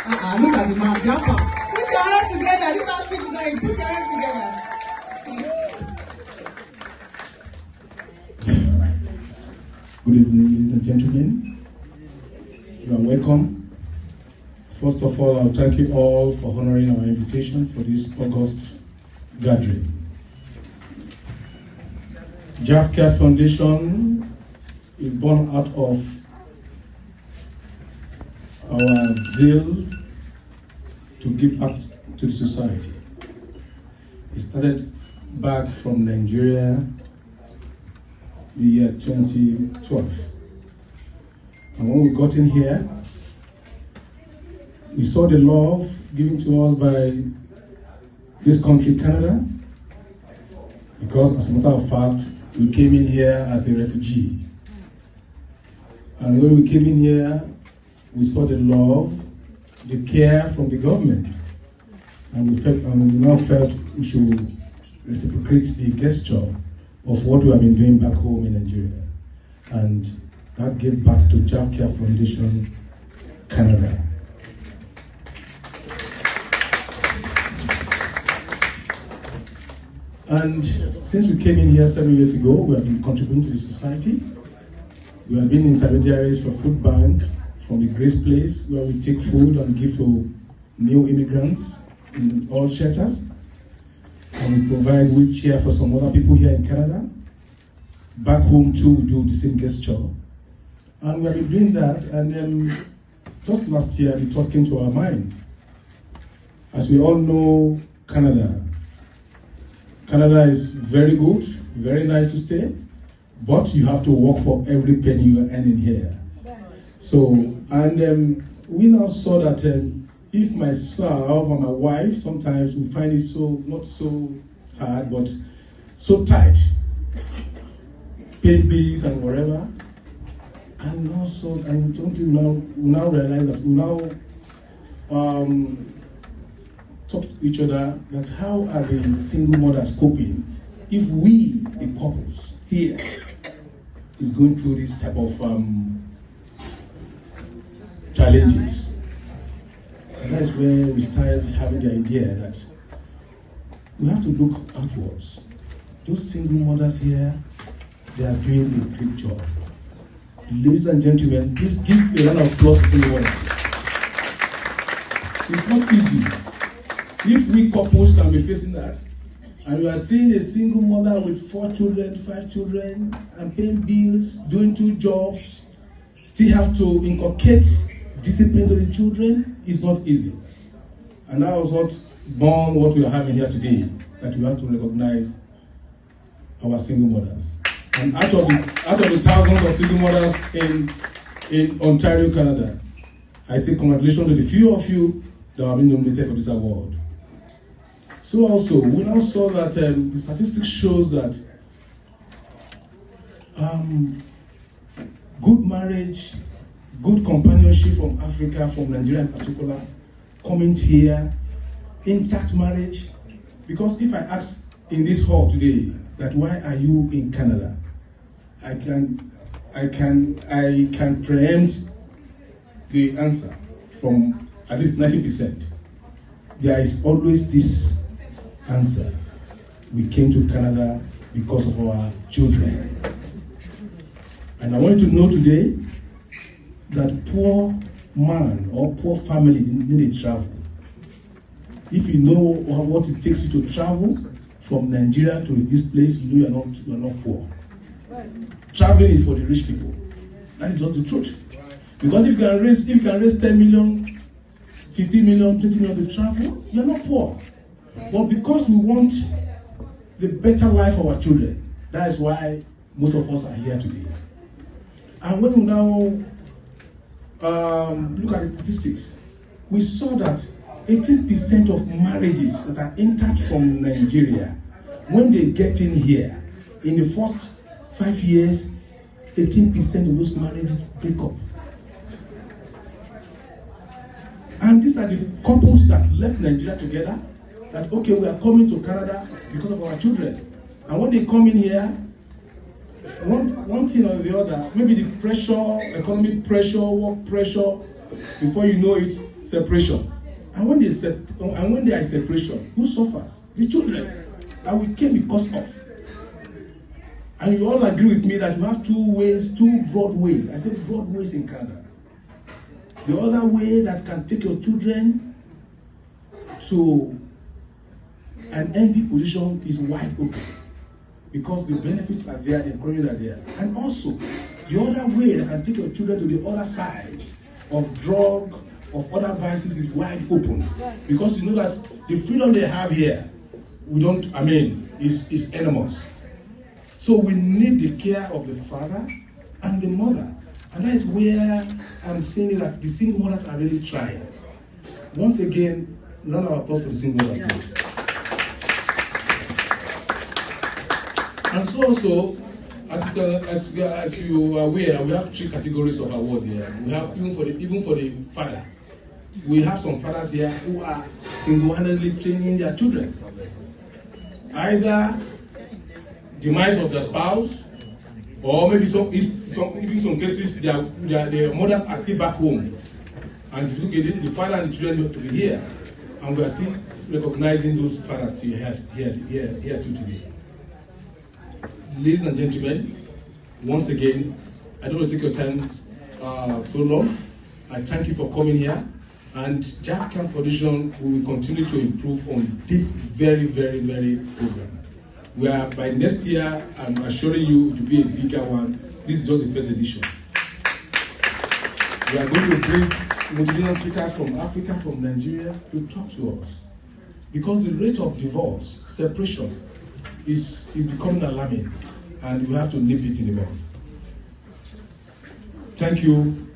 Look at the man, grandpa. Put your hands together. This is how people do it. Put your hands together. Good evening, ladies and gentlemen. You are welcome. First of all, I'll thank you all for honoring our invitation for this August gathering. Jaff Care Foundation is born out of our zeal to give back to the society. It started back from Nigeria the year 2012. And when we got in here, we saw the love given to us by this country, Canada, because as a matter of fact, we came in here as a refugee. And when we came in here, we saw the love, the care from the government. And we now felt we should reciprocate the gesture of what we have been doing back home in Nigeria. And that gave back to Jaff Care Foundation, Canada. And since we came in here 7 years ago, we have been contributing to the society. We have been intermediaries for food bank from the Grace Place, where we take food and give to new immigrants in all shelters. And we provide wheelchair for some other people here in Canada. Back home too, we do the same gesture. And we have been doing that, and then just last year, the thought came to our mind. As we all know, Canada is very good, very nice to stay, but you have to work for every penny you are earning here. So, and we now saw that if myself and my wife, sometimes we find it so, not so hard, but so tight, pay bills and whatever, and also, and don't you now, we now realize that we now talk to each other that how are the single mothers coping if we, the couples here, is going through this type of challenges. And that's where we started having the idea that we have to look outwards. Those single mothers here, they are doing a great job. Ladies and gentlemen, please give a round of applause to single mothers. It's not easy. If we couples can be facing that, and you are seeing a single mother with 4 children, 5 children, and paying bills, doing 2 jobs, still have to inculcate discipline to the children, is not easy. And that was what we are having here today, that we have to recognize our single mothers. And out of the thousands of single mothers in Ontario, Canada, I say congratulations to the few of you that have been nominated for this award. So also, we now saw that the statistics shows that good marriage, good companionship from Africa, from Nigeria in particular, coming here, intact marriage. Because if I ask in this hall today that why are you in Canada, I can preempt the answer from at least 90%. There is always this answer. We came to Canada because of our children. And I want you to know today that poor man or poor family need to travel. If you know what it takes you to travel from Nigeria to this place, you know you are not poor. Traveling is for the rich people. That is just the truth. Because if you can raise 10 million, 15 million, 20 million to travel, you are not poor. But because we want the better life for our children, that is why most of us are here today. And when we now look at the statistics, we saw that 18% of marriages that are intact from Nigeria, when they get in here, in the first 5 years, 18% of those marriages break up. And these are the couples that left Nigeria together, that okay, we are coming to Canada because of our children. And when they come in here, one thing or the other, maybe the pressure, economic pressure, work pressure, before you know it, separation. And when there is separation, who suffers? The children that we came because of. And you all agree with me that we have two broad ways. I said broad ways in Canada. The other way that can take your children to an envy position is wide open, because the benefits are there, the encouragement are there. And also, the other way that can take your children to the other side of drug, of other vices is wide open. Because you know that the freedom they have here, is enormous. So we need the care of the father and the mother. And that is where I'm saying that the single mothers are really trying. Once again, round of applause for the single mothers, please. And so also, as you are aware, we have 3 categories of award here. We have even for the father. We have some fathers here who are single-handedly training their children. Either demise of their spouse, or maybe even some cases their mothers are still back home, and the father and the children have to be here, and we are still recognizing those fathers still here today. Ladies and gentlemen, once again, I don't want to take your time so long. I thank you for coming here, and Jack Camp Foundation will continue to improve on this very, very, very program. Where by next year, I'm assuring you it will be a bigger one. This is just the first edition. We are going to bring motivational speakers from Africa, from Nigeria, to talk to us. Because the rate of divorce, separation, is becoming alarming, and we have to nip it in the bud. Thank you.